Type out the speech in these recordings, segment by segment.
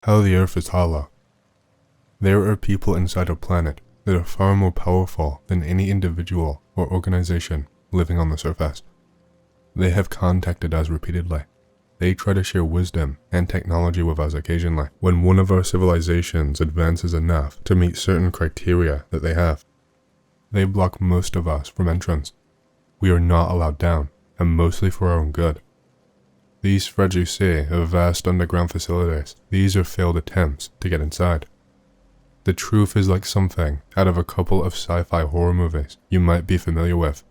How the Earth is hollow. There are people inside our planet that are far more powerful than any individual or organization living on the surface. They have contacted us repeatedly. They try to share wisdom and technology with us occasionally when one of our civilizations advances enough to meet certain criteria that they have. They block most of us from entrance. We are not allowed down, and mostly for our own good. These threads you see are vast underground facilities. These are failed attempts to get inside. The truth is like something out of a couple of sci-fi horror movies you might be familiar with.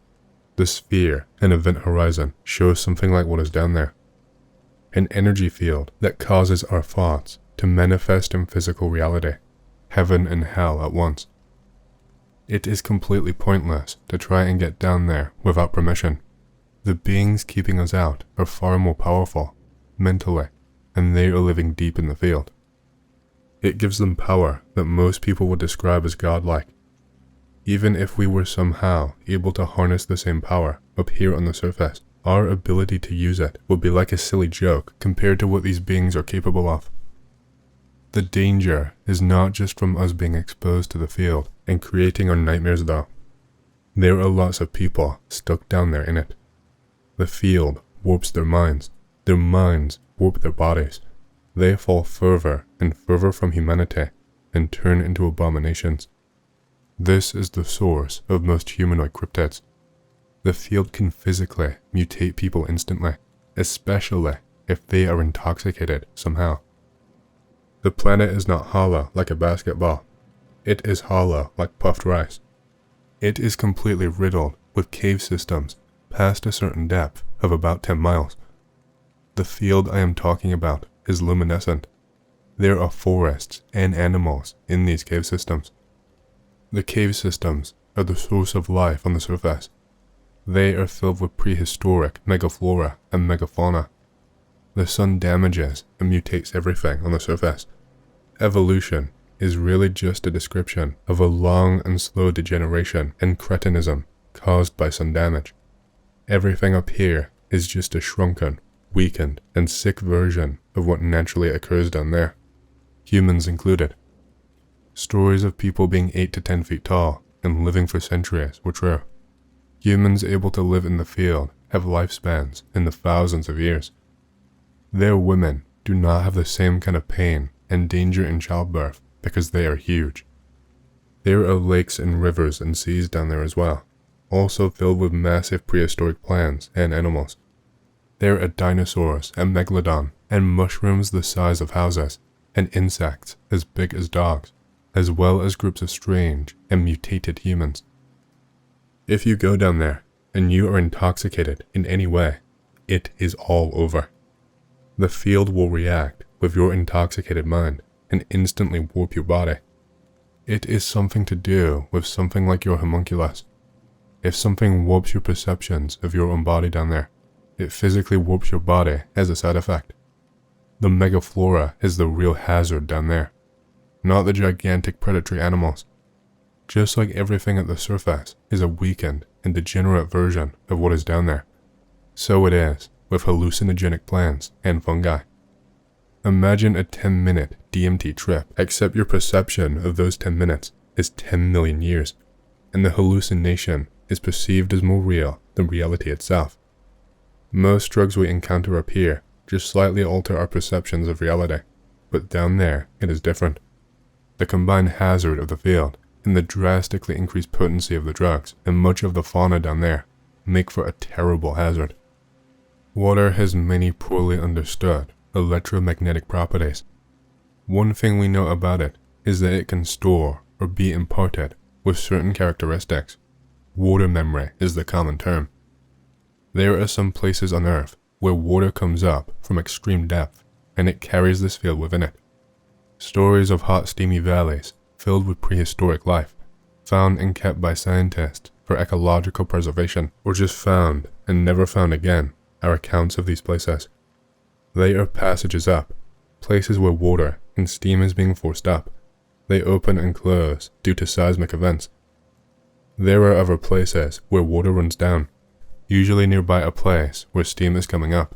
The sphere and event horizon shows something like what is down there. An energy field that causes our thoughts to manifest in physical reality, heaven and hell at once. It is completely pointless to try and get down there without permission. The beings keeping us out are far more powerful, mentally, and they are living deep in the field. It gives them power that most people would describe as godlike. Even if we were somehow able to harness the same power up here on the surface, our ability to use it would be like a silly joke compared to what these beings are capable of. The danger is not just from us being exposed to the field and creating our nightmares though. There are lots of people stuck down there in it. The field warps their minds warp their bodies. They fall further and further from humanity and turn into abominations. This is the source of most humanoid cryptids. The field can physically mutate people instantly, especially if they are intoxicated somehow. The planet is not hollow like a basketball. It is hollow like puffed rice. It is completely riddled with cave systems past a certain depth of about 10 miles. The field I am talking about is luminescent. There are forests and animals in these cave systems. The cave systems are the source of life on the surface. They are filled with prehistoric megaflora and megafauna. The sun damages and mutates everything on the surface. Evolution is really just a description of a long and slow degeneration and cretinism caused by sun damage. Everything up here is just a shrunken, weakened, and sick version of what naturally occurs down there, humans included. Stories of people being 8 to 10 feet tall and living for centuries were true. Humans able to live in the field have lifespans in the thousands of years. Their women do not have the same kind of pain and danger in childbirth because they are huge. There are lakes and rivers and seas down there as well, also filled with massive prehistoric plants and animals. There are dinosaurs and megalodon and mushrooms the size of houses and insects as big as dogs, as well as groups of strange and mutated humans. If you go down there and you are intoxicated in any way, it is all over. The field will react with your intoxicated mind and instantly warp your body. It is something to do with something like your homunculus. If something warps your perceptions of your own body down there, it physically warps your body as a side effect. The megaflora is the real hazard down there, not the gigantic predatory animals. Just like everything at the surface is a weakened and degenerate version of what is down there, so it is with hallucinogenic plants and fungi. Imagine a 10-minute DMT trip, except your perception of those 10 minutes is 10 million years, and the hallucination is perceived as more real than reality itself. Most drugs we encounter up here just slightly alter our perceptions of reality, but down there it is different. The combined hazard of the field and the drastically increased potency of the drugs and much of the fauna down there make for a terrible hazard. Water has many poorly understood electromagnetic properties. One thing we know about it is that it can store or be imparted with certain characteristics. Water memory is the common term. There are some places on Earth where water comes up from extreme depth and it carries this field within it. Stories of hot steamy valleys filled with prehistoric life, found and kept by scientists for ecological preservation, or just found and never found again, are accounts of these places. They are passages up, places where water and steam is being forced up. They open and close due to seismic events. There are other places where water runs down, usually nearby a place where steam is coming up.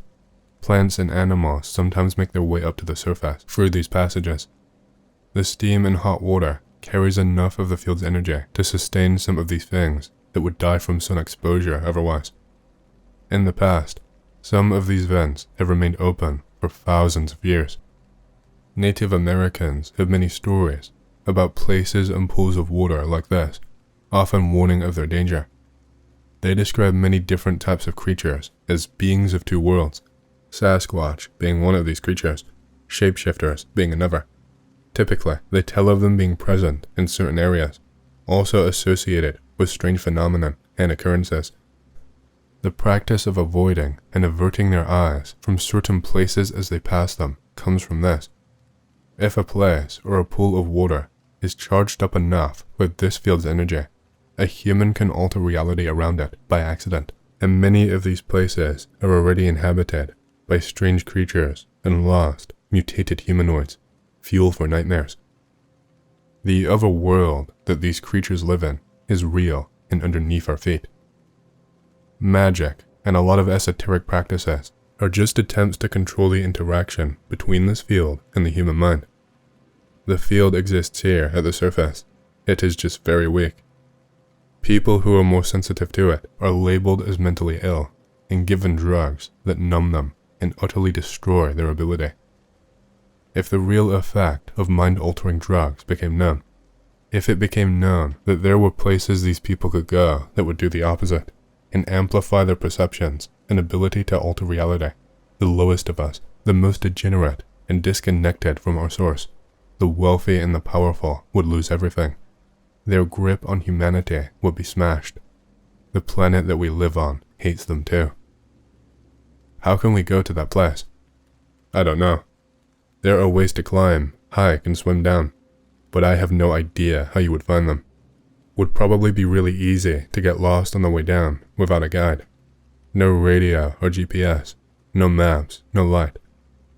Plants and animals sometimes make their way up to the surface through these passages. The steam and hot water carries enough of the field's energy to sustain some of these things that would die from sun exposure otherwise. In the past, some of these vents have remained open for thousands of years. Native Americans have many stories about places and pools of water like this, often warning of their danger. They describe many different types of creatures as beings of two worlds, Sasquatch being one of these creatures, shapeshifters being another. Typically, they tell of them being present in certain areas, also associated with strange phenomena and occurrences. The practice of avoiding and averting their eyes from certain places as they pass them comes from this. If a place or a pool of water is charged up enough with this field's energy, a human can alter reality around it by accident, and many of these places are already inhabited by strange creatures and lost, mutated humanoids, fuel for nightmares. The other world that these creatures live in is real and underneath our feet. Magic and a lot of esoteric practices are just attempts to control the interaction between this field and the human mind. The field exists here at the surface. It is just very weak. People who are more sensitive to it are labeled as mentally ill and given drugs that numb them and utterly destroy their ability. If the real effect of mind-altering drugs became known, if it became known that there were places these people could go that would do the opposite and amplify their perceptions and ability to alter reality, the lowest of us, the most degenerate and disconnected from our source, the wealthy and the powerful would lose everything. Their grip on humanity would be smashed. The planet that we live on hates them too. How can we go to that place? I don't know. There are ways to climb, hike, and swim down, but I have no idea how you would find them. Would probably be really easy to get lost on the way down without a guide. No radio or GPS, no maps, no light.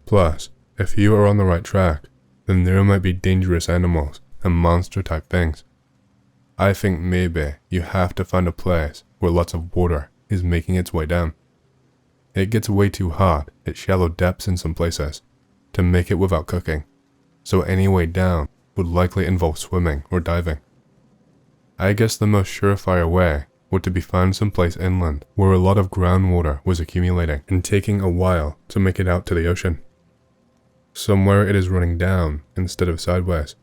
Plus, if you are on the right track, then there might be dangerous animals and monster-type things. I think maybe you have to find a place where lots of water is making its way down. It gets way too hot at shallow depths in some places to make it without cooking, so any way down would likely involve swimming or diving. I guess the most surefire way would to be found someplace inland where a lot of groundwater was accumulating and taking a while to make it out to the ocean. Somewhere it is running down instead of sideways.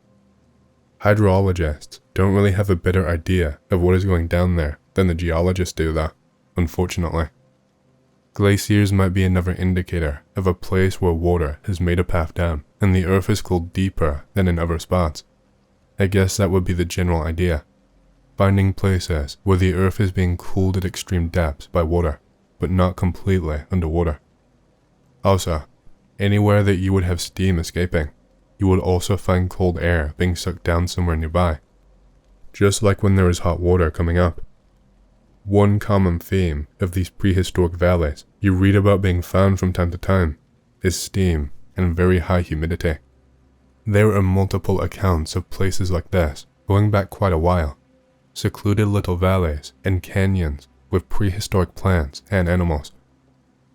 Hydrologists don't really have a better idea of what is going down there than the geologists do though, unfortunately. Glaciers might be another indicator of a place where water has made a path down and the earth is cooled deeper than in other spots. I guess that would be the general idea. Finding places where the earth is being cooled at extreme depths by water, but not completely underwater. Also, anywhere that you would have steam escaping, you would also find cold air being sucked down somewhere nearby, just like when there is hot water coming up. One common theme of these prehistoric valleys you read about being found from time to time is steam and very high humidity. There are multiple accounts of places like this going back quite a while, secluded little valleys and canyons with prehistoric plants and animals.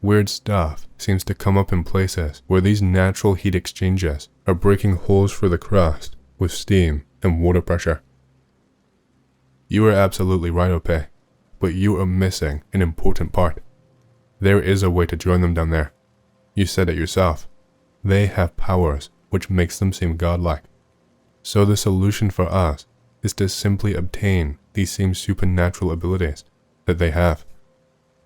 Weird stuff seems to come up in places where these natural heat exchanges are breaking holes through the crust with steam and water pressure. You are absolutely right, OP, but you are missing an important part. There is a way to join them down there. You said it yourself. They have powers which makes them seem godlike. So the solution for us is to simply obtain these same supernatural abilities that they have.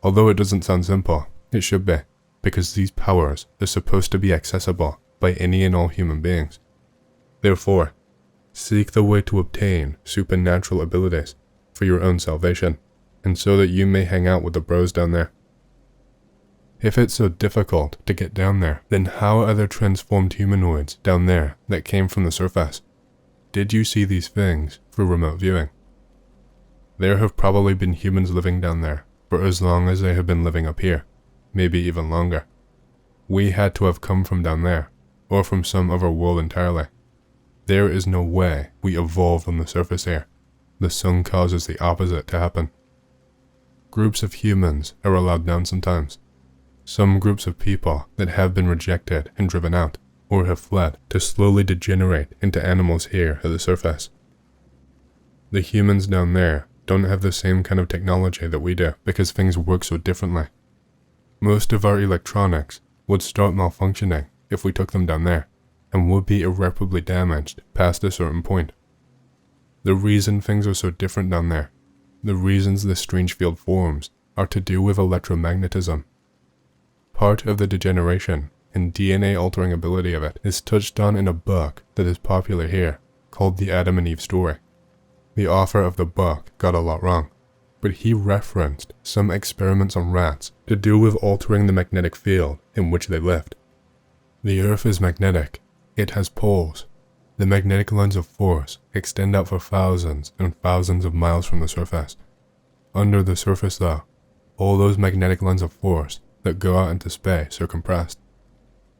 Although it doesn't sound simple, it should be, because these powers are supposed to be accessible by any and all human beings. Therefore, seek the way to obtain supernatural abilities for your own salvation, and so that you may hang out with the bros down there. If it's so difficult to get down there, then how are there transformed humanoids down there that came from the surface? Did you see these things through remote viewing? There have probably been humans living down there for as long as they have been living up here, maybe even longer. We had to have come from down there, or from some other world entirely. There is no way we evolved on the surface here. The sun causes the opposite to happen. Groups of humans are allowed down sometimes. some groups of people that have been rejected and driven out, or have fled, to slowly degenerate into animals here at the surface. The humans down there don't have the same kind of technology that we do because things work so differently. Most of our electronics would start malfunctioning if we took them down there, and would be irreparably damaged past a certain point. The reason things are so different down there, the reasons this strange field forms, are to do with electromagnetism. Part of the degeneration and DNA-altering ability of it is touched on in a book that is popular here, called The Adam and Eve Story. The author of the book got a lot wrong, but he referenced some experiments on rats to do with altering the magnetic field in which they lived. The Earth is magnetic. It has poles. The magnetic lines of force extend out for thousands and thousands of miles from the surface. Under the surface though, all those magnetic lines of force that go out into space are compressed.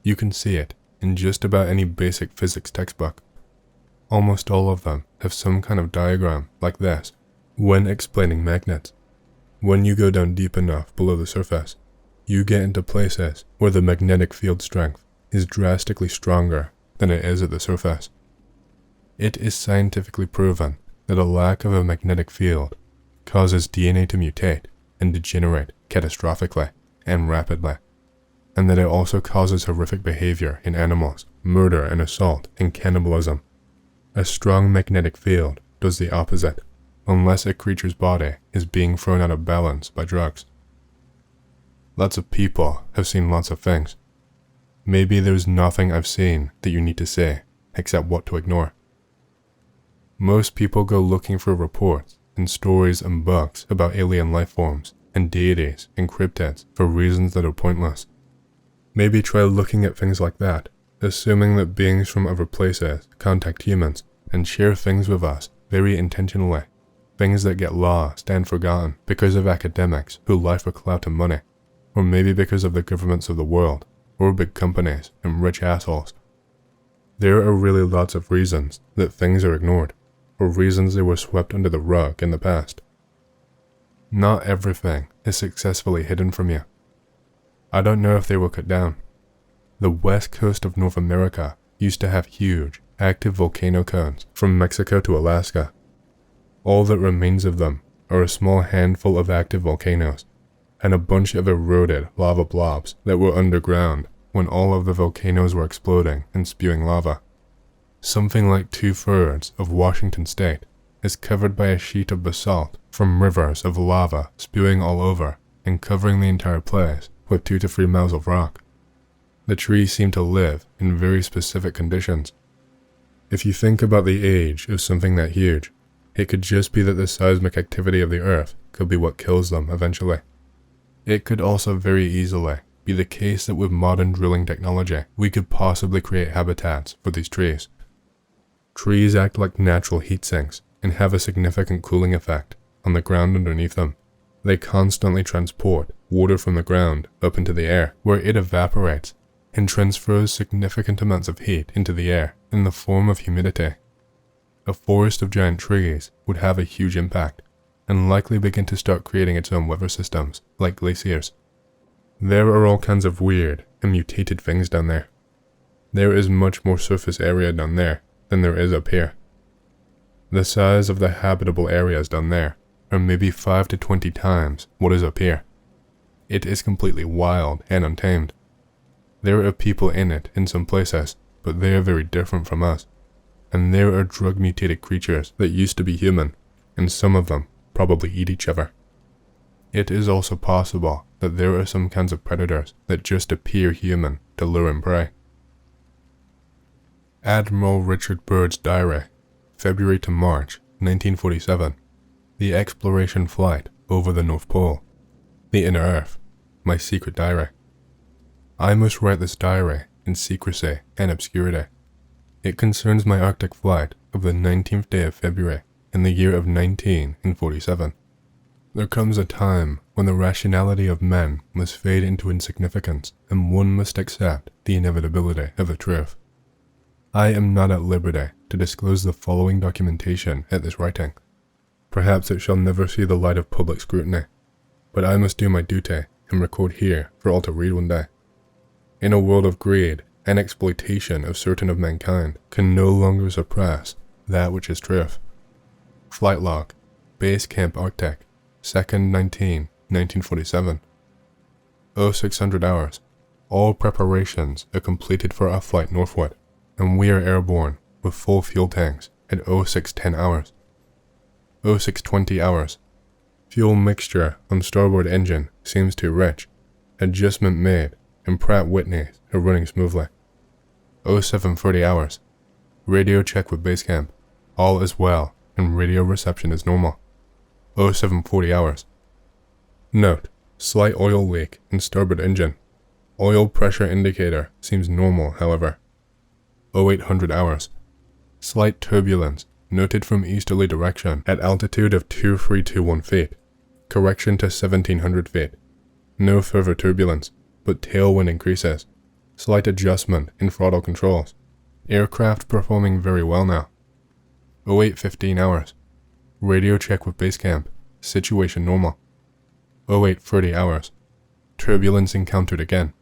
You can see it in just about any basic physics textbook. Almost all of them have some kind of diagram like this when explaining magnets. When you go down deep enough below the surface, you get into places where the magnetic field strength is drastically stronger than it is at the surface. It is scientifically proven that a lack of a magnetic field causes DNA to mutate and degenerate catastrophically and rapidly, and that it also causes horrific behavior in animals, murder and assault and cannibalism. A strong magnetic field does the opposite, unless a creature's body is being thrown out of balance by drugs. Lots of people have seen lots of things. Maybe there's nothing I've seen that you need to say, except what to ignore. Most people go looking for reports and stories and books about alien life forms and deities and cryptids for reasons that are pointless. Maybe try looking at things like that, assuming that beings from other places contact humans and share things with us very intentionally, things that get lost and forgotten because of academics who lie for clout and money, or maybe because of the governments of the world, or big companies and rich assholes. There are really lots of reasons that things are ignored, or reasons they were swept under the rug in the past. Not everything is successfully hidden from you. I don't know if they were cut down. The west coast of North America used to have huge, active volcano cones from Mexico to Alaska. All that remains of them are a small handful of active volcanoes, and a bunch of eroded lava blobs that were underground when all of the volcanoes were exploding and spewing lava. Something like 2/3 of Washington state is covered by a sheet of basalt from rivers of lava spewing all over and covering the entire place with 2 to 3 miles of rock. The trees seem to live in very specific conditions. If you think about the age of something that huge, it could just be that the seismic activity of the Earth could be what kills them eventually. It could also very easily be the case that with modern drilling technology, we could possibly create habitats for these trees. Trees act like natural heat sinks and have a significant cooling effect on the ground underneath them. They constantly transport water from the ground up into the air, where it evaporates and transfers significant amounts of heat into the air in the form of humidity. A forest of giant trees would have a huge impact, and likely begin to start creating its own weather systems, like glaciers. There are all kinds of weird and mutated things down there. There is much more surface area down there than there is up here. The size of the habitable areas down there are maybe 5 to 20 times what is up here. It is completely wild and untamed. There are people in it in some places, but they are very different from us. And there are drug-mutated creatures that used to be human, and some of them probably eat each other. It is also possible that there are some kinds of predators that just appear human to lure and prey. Admiral Richard Byrd's diary, February to March 1947. The exploration flight over the North Pole. The Inner Earth. My secret diary. I must write this diary in secrecy and obscurity. It concerns my Arctic flight of the 19th day of February in the year of 1947. There comes a time when the rationality of men must fade into insignificance, and one must accept the inevitability of the truth. I am not at liberty to disclose the following documentation at this writing. Perhaps it shall never see the light of public scrutiny, but I must do my duty and record here for all to read one day. In a world of greed and exploitation of certain of mankind can no longer suppress that which is truth. Flight log, Base Camp Arctic, 2nd 1947. 0600 hours. All preparations are completed for our flight northward, and we are airborne with full fuel tanks at 0610 hours. 0620 hours. Fuel mixture on starboard engine seems too rich. Adjustment made, and Pratt Whitney's are running smoothly. 0740 hours. Radio check with base camp. All is well, and radio reception is normal. 0740 hours. Note, slight oil leak in starboard engine. Oil pressure indicator seems normal, however. 0800 hours. Slight turbulence noted from easterly direction at altitude of 2321 feet. Correction to 1700 feet. No further turbulence, but tailwind increases. Slight adjustment in throttle controls. Aircraft performing very well now. 0815 hours. Radio check with base camp. Situation normal. 0830 hours. Turbulence encountered again.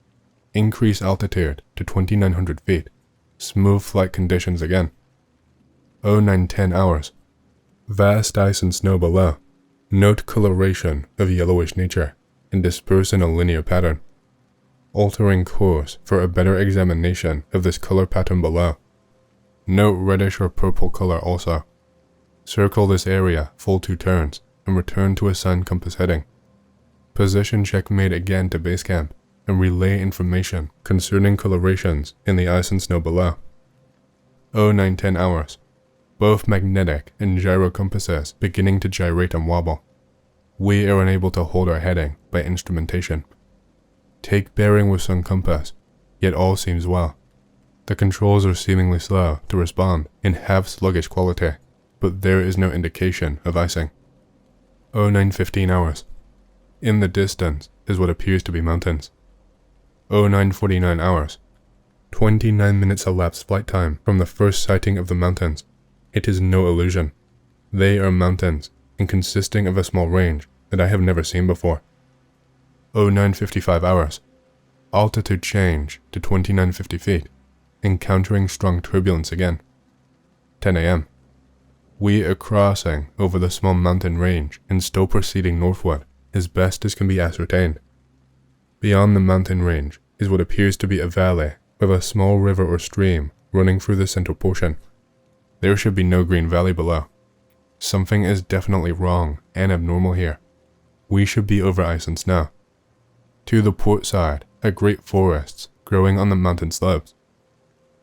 Increase altitude to 2900 feet. Smooth flight conditions again. 0910 hours. Vast ice and snow below. Note coloration of yellowish nature and disperse in a linear pattern. Altering course for a better examination of this color pattern below. Note reddish or purple color also. Circle this area full 2 turns and return to assigned compass heading. Position check made again to base camp and relay information concerning colorations in the ice and snow below. 0910 hours. Both magnetic and gyro compasses beginning to gyrate and wobble. We are unable to hold our heading by instrumentation. Take bearing with sun compass, yet all seems well. The controls are seemingly slow to respond in half-sluggish quality, but there is no indication of icing. 0915 hours. In the distance is what appears to be mountains. 0949 hours. 29 minutes elapsed flight time from the first sighting of the mountains. It is no illusion. They are mountains, and consisting of a small range that I have never seen before. 0955 hours. Altitude change to 2950 feet, encountering strong turbulence again. 10 a.m. We are crossing over the small mountain range and still proceeding northward as best as can be ascertained. Beyond the mountain range is what appears to be a valley with a small river or stream running through the central portion. There should be no green valley below. Something is definitely wrong and abnormal here. We should be over ice and snow. To the port side are great forests growing on the mountain slopes.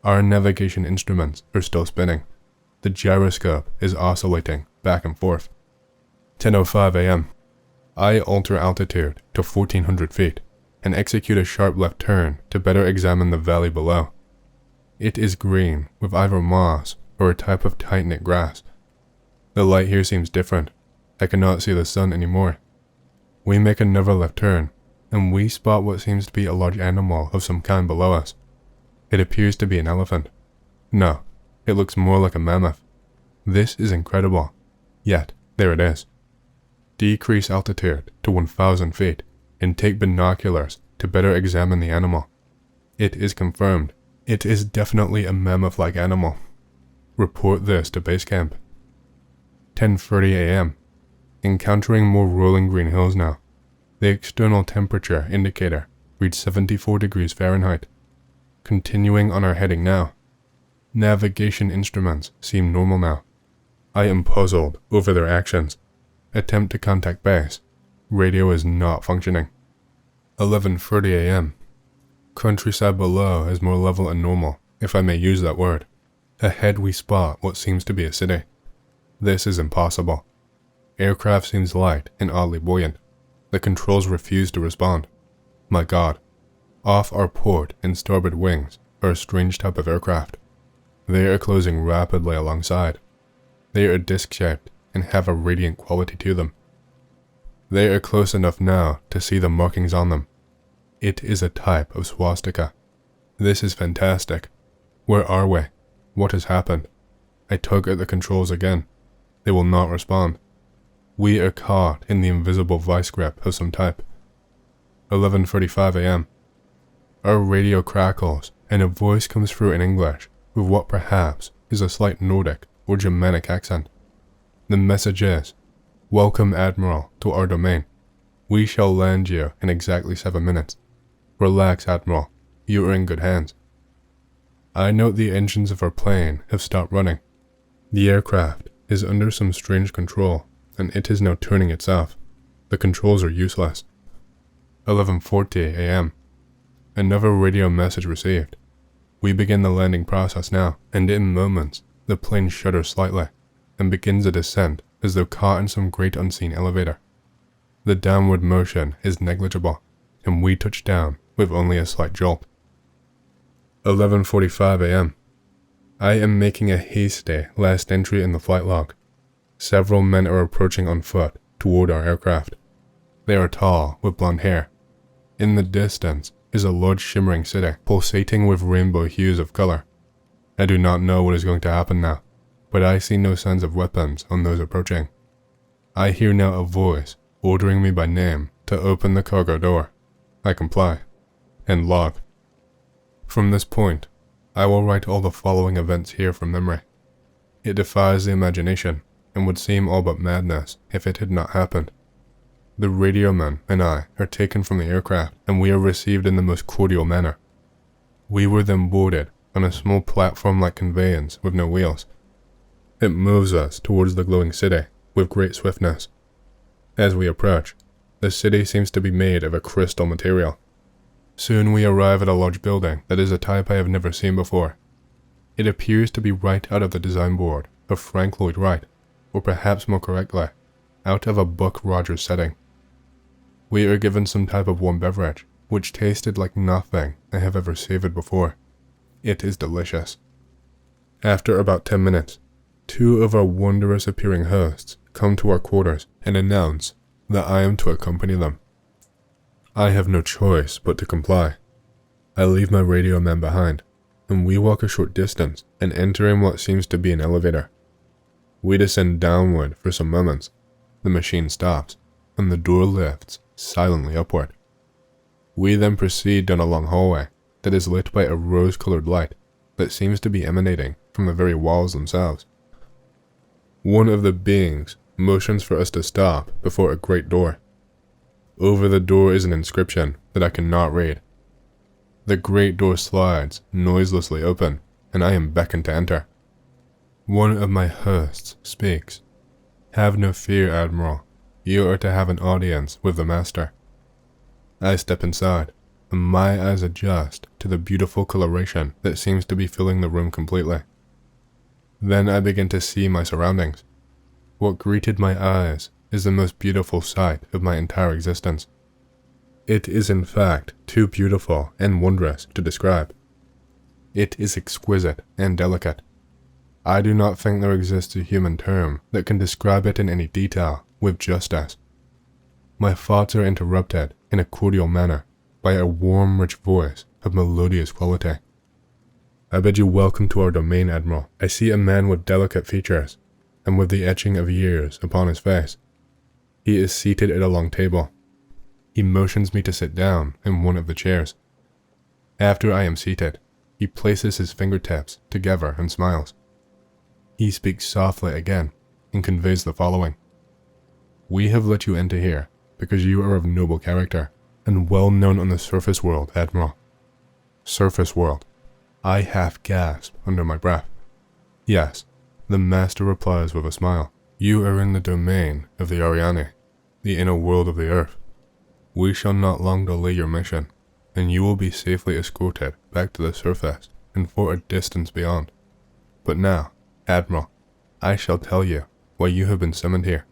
Our navigation instruments are still spinning. The gyroscope is oscillating back and forth. 10:05 a.m. I alter altitude to 1400 feet and execute a sharp left turn to better examine the valley below. It is green with either moss or a type of tight-knit grass. The light here seems different. I cannot see the sun anymore. We make another left turn, and we spot what seems to be a large animal of some kind below us. It appears to be an elephant. No, it looks more like a mammoth. This is incredible. Yet, there it is. Decrease altitude to 1000 feet, and take binoculars to better examine the animal. It is confirmed. It is definitely a mammoth-like animal. Report this to base camp. 10:30 a.m. Encountering more rolling green hills now. The external temperature indicator reads 74 degrees Fahrenheit. Continuing on our heading now. Navigation instruments seem normal now. I am puzzled over their actions. Attempt to contact base. Radio is not functioning. 11:30 a.m. Countryside below is more level and normal, if I may use that word. Ahead we spot what seems to be a city. This is impossible. Aircraft seems light and oddly buoyant. The controls refuse to respond. My God. Off our port and starboard wings are a strange type of aircraft. They are closing rapidly alongside. They are disc-shaped and have a radiant quality to them. They are close enough now to see the markings on them. It is a type of swastika. This is fantastic. Where are we? What has happened? I tug at the controls again. They will not respond. We are caught in the invisible vice grip of some type. 11:45 a.m. Our radio crackles, and a voice comes through in English with what perhaps is a slight Nordic or Germanic accent. The message is, "Welcome, Admiral, to our domain. We shall land you in exactly 7 minutes. Relax, Admiral. You are in good hands." I note the engines of our plane have stopped running. The aircraft is under some strange control, and it is now turning itself. The controls are useless. 11:40 a.m. Another radio message received. We begin the landing process now, and in moments, the plane shudders slightly, and begins a descent as though caught in some great unseen elevator. The downward motion is negligible, and we touch down with only a slight jolt. 11:45 a.m. I am making a hasty last entry in the flight log. Several men are approaching on foot toward our aircraft. They are tall, with blonde hair. In the distance is a large shimmering city, pulsating with rainbow hues of color. I do not know what is going to happen now, but I see no signs of weapons on those approaching. I hear now a voice ordering me by name to open the cargo door. I comply, and log. From this point, I will write all the following events here from memory. It defies the imagination, and would seem all but madness if it had not happened. The radioman and I are taken from the aircraft, and we are received in the most cordial manner. We were then boarded on a small platform-like conveyance with no wheels. It moves us towards the glowing city with great swiftness. As we approach, the city seems to be made of a crystal material. Soon we arrive at a large building that is a type I have never seen before. It appears to be right out of the design board of Frank Lloyd Wright, or perhaps more correctly, out of a Buck Rogers setting. We are given some type of warm beverage, which tasted like nothing I have ever savored before. It is delicious. After about 10 minutes, 2 of our wondrous appearing hosts come to our quarters and announce that I am to accompany them. I have no choice but to comply. I leave my radio man behind, and we walk a short distance and enter in what seems to be an elevator. We descend downward for some moments. The machine stops, and the door lifts silently upward. We then proceed down a long hallway that is lit by a rose-colored light that seems to be emanating from the very walls themselves. One of the beings motions for us to stop before a great door. Over the door is an inscription that I cannot read. The great door slides noiselessly open, and I am beckoned to enter. One of my hosts speaks. "Have no fear, Admiral. You are to have an audience with the master." I step inside, and my eyes adjust to the beautiful coloration that seems to be filling the room completely. Then I begin to see my surroundings. What greeted my eyes is the most beautiful sight of my entire existence. It is in fact too beautiful and wondrous to describe. It is exquisite and delicate. I do not think there exists a human term that can describe it in any detail with justice. My thoughts are interrupted in a cordial manner by a warm, rich voice of melodious quality. "I bid you welcome to our domain, Admiral." I see a man with delicate features, and with the etching of years upon his face. He is seated at a long table. He motions me to sit down in one of the chairs. After I am seated, he places his fingertips together and smiles. He speaks softly again and conveys the following. "We have let you enter here because you are of noble character and well known on the surface world, Admiral." Surface world. I half gasp under my breath. "Yes," the master replies with a smile. "You are in the domain of the Ariane, the inner world of the earth. We shall not long delay your mission, and you will be safely escorted back to the surface and for a distance beyond. But now, Admiral, I shall tell you why you have been summoned here.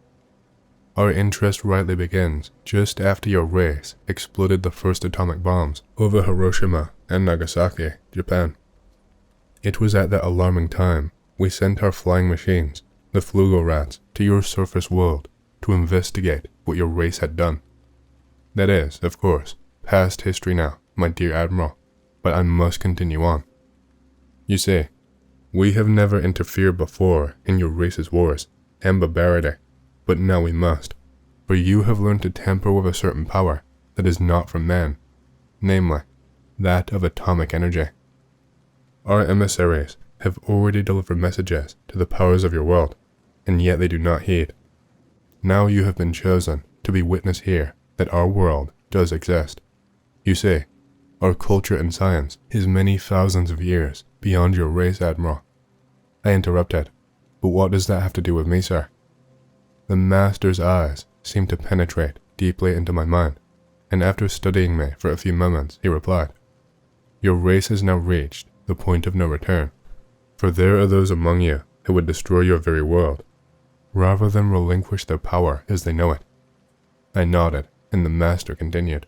Our interest rightly begins just after your race exploded the first atomic bombs over Hiroshima and Nagasaki, Japan. It was at that alarming time we sent our flying machines, the Flugo Rats, to your surface world to investigate what your race had done. That is, of course, past history now, my dear Admiral, but I must continue on. You see, we have never interfered before in your race's wars and barbarity, but now we must, for you have learned to tamper with a certain power that is not from man, namely, that of atomic energy. Our emissaries have already delivered messages to the powers of your world, and yet they do not heed. Now you have been chosen to be witness here that our world does exist. You see, our culture and science is many thousands of years beyond your race, Admiral. I interrupted, but what does that have to do with me, sir? The master's eyes seemed to penetrate deeply into my mind, and after studying me for a few moments, he replied, "Your race has now reached the point of no return, for there are those among you who would destroy your very world, rather than relinquish their power as they know it." I nodded, and the master continued,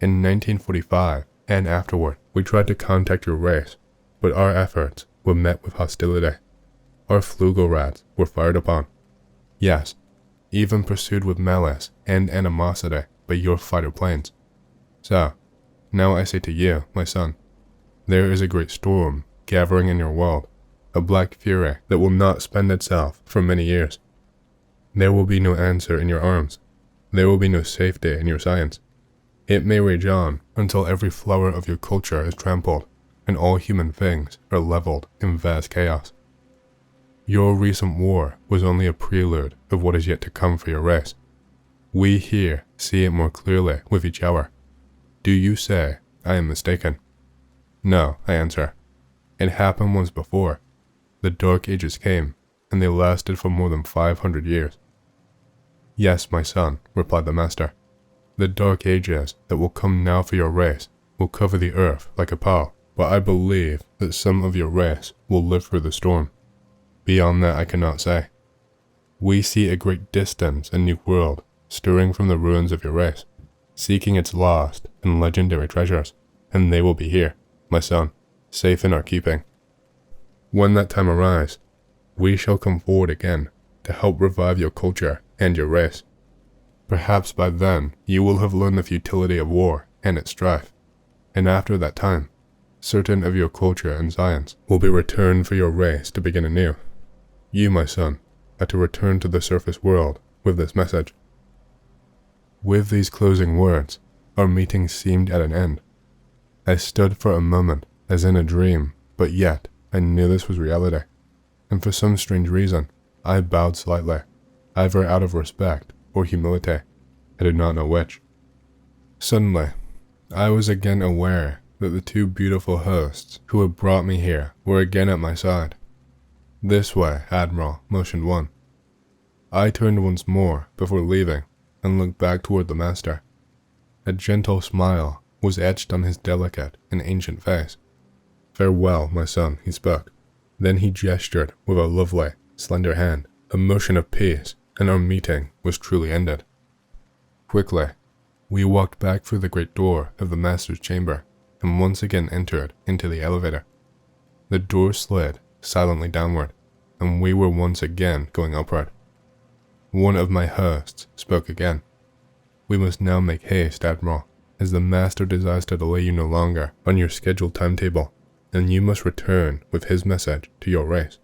"In 1945 and afterward, we tried to contact your race, but our efforts were met with hostility. Our Flugel-rats were fired upon. Yes, even pursued with malice and animosity by your fighter planes. So, now I say to you, my son, there is a great storm gathering in your world, a black fury that will not spend itself for many years. There will be no answer in your arms. There will be no safety in your science. It may rage on until every flower of your culture is trampled, and all human things are leveled in vast chaos. Your recent war was only a prelude of what is yet to come for your race. We here see it more clearly with each hour. Do you say I am mistaken?" "No," I answer. "It happened once before. The Dark Ages came, and they lasted for more than 500 years. "Yes, my son," replied the master. "The Dark Ages that will come now for your race will cover the earth like a pall, but I believe that some of your race will live through the storm. Beyond that I cannot say. We see a great distance a new world stirring from the ruins of your race, seeking its lost and legendary treasures, and they will be here, my son, safe in our keeping. When that time arrives, we shall come forward again to help revive your culture and your race. Perhaps by then you will have learned the futility of war and its strife, and after that time, certain of your culture and science will be returned for your race to begin anew. You, my son, are to return to the surface world with this message." With these closing words, our meeting seemed at an end. I stood for a moment as in a dream, but yet I knew this was reality, and for some strange reason, I bowed slightly, either out of respect or humility, I did not know which. Suddenly, I was again aware that the two beautiful hosts who had brought me here were again at my side. "This way, Admiral," motioned one. I turned once more before leaving and looked back toward the master. A gentle smile was etched on his delicate and ancient face. "Farewell, my son," he spoke. Then he gestured with a lovely, slender hand, a motion of peace, and our meeting was truly ended. Quickly, we walked back through the great door of the master's chamber and once again entered into the elevator. The door slid silently downward, and we were once again going upward. One of my hosts spoke again. "We must now make haste, Admiral, as the master desires to delay you no longer on your scheduled timetable, and you must return with his message to your race."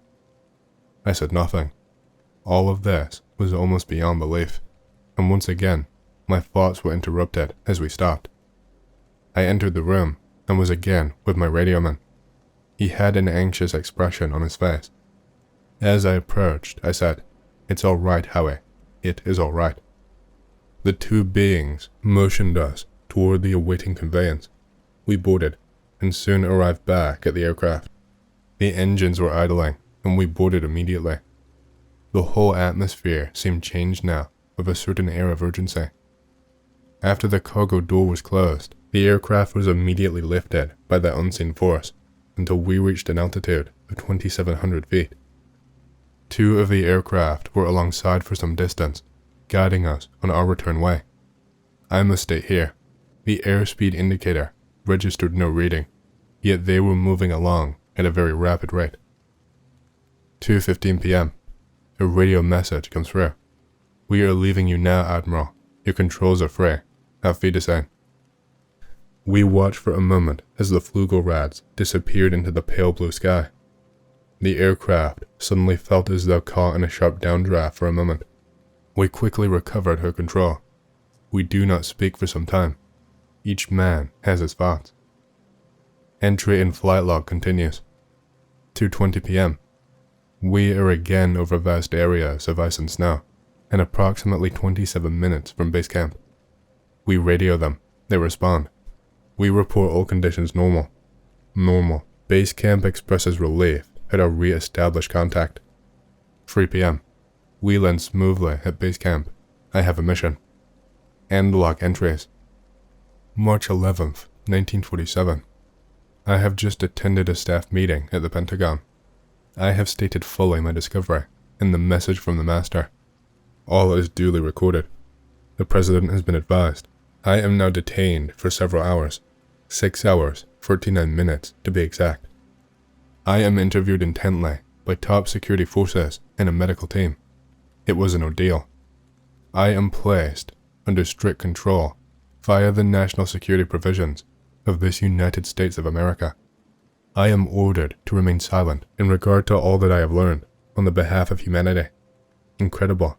I said nothing. All of this was almost beyond belief, and once again, my thoughts were interrupted as we stopped. I entered the room and was again with my radioman. He had an anxious expression on his face. As I approached, I said, "It's all right, Howie. It is all right." The two beings motioned us toward the awaiting conveyance. We boarded, and soon arrived back at the aircraft. The engines were idling, and we boarded immediately. The whole atmosphere seemed changed now, with a certain air of urgency. After the cargo door was closed, the aircraft was immediately lifted by that unseen force until we reached an altitude of 2,700 feet. Two of the aircraft were alongside for some distance, guiding us on our return way. I must state here, the airspeed indicator registered no reading, yet they were moving along at a very rapid rate. 2:15 p.m. A radio message comes through. "We are leaving you now, Admiral. Your controls are free. Auf Wiedersehen." We watched for a moment as the Flugel-rats disappeared into the pale blue sky. The aircraft suddenly felt as though caught in a sharp downdraft for a moment. We quickly recovered her control. We do not speak for some time. Each man has his thoughts. Entry in flight log continues. 2:20 p.m. We are again over vast areas of ice and snow, and approximately 27 minutes from base camp. We radio them. They respond. We report all conditions normal. Normal. Base camp expresses relief at our re-established contact. 3 p.m. We land smoothly at base camp. I have a mission. End log entries. March 11th, 1947. I have just attended a staff meeting at the Pentagon. I have stated fully my discovery and the message from the master. All is duly recorded. The president has been advised. I am now detained for several hours. 6 hours, 49 minutes to be exact. I am interviewed intently by top security forces and a medical team. It was an ordeal. I am placed under strict control via the national security provisions of this United States of America. I am ordered to remain silent in regard to all that I have learned on the behalf of humanity. Incredible.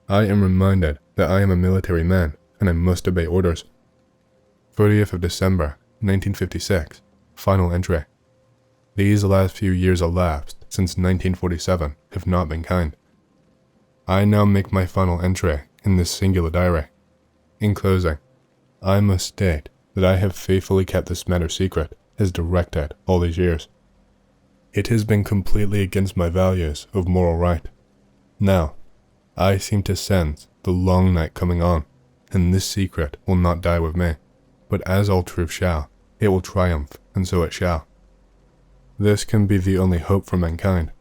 I am reminded that I am a military man and I must obey orders. 30th of December, 1956. Final entry. These last few years elapsed since 1947 have not been kind. I now make my final entry in this singular diary. In closing, I must state that I have faithfully kept this matter secret as directed all these years. It has been completely against my values of moral right. Now, I seem to sense the long night coming on, and this secret will not die with me, but as all truth shall, it will triumph, and so it shall. This can be the only hope for mankind.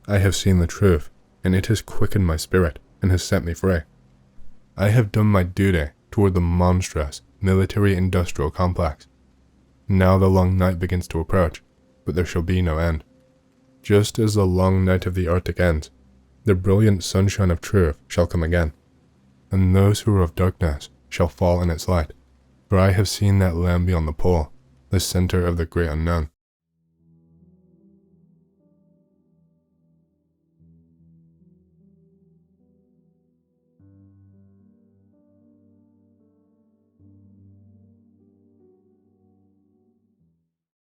I have seen the truth, and it has quickened my spirit and has set me free. I have done my duty toward the monstrous military-industrial complex. Now the long night begins to approach, but there shall be no end. Just as the long night of the Arctic ends, the brilliant sunshine of truth shall come again, and those who are of darkness shall fall in its light, for I have seen that land beyond the pole, the center of the great unknown.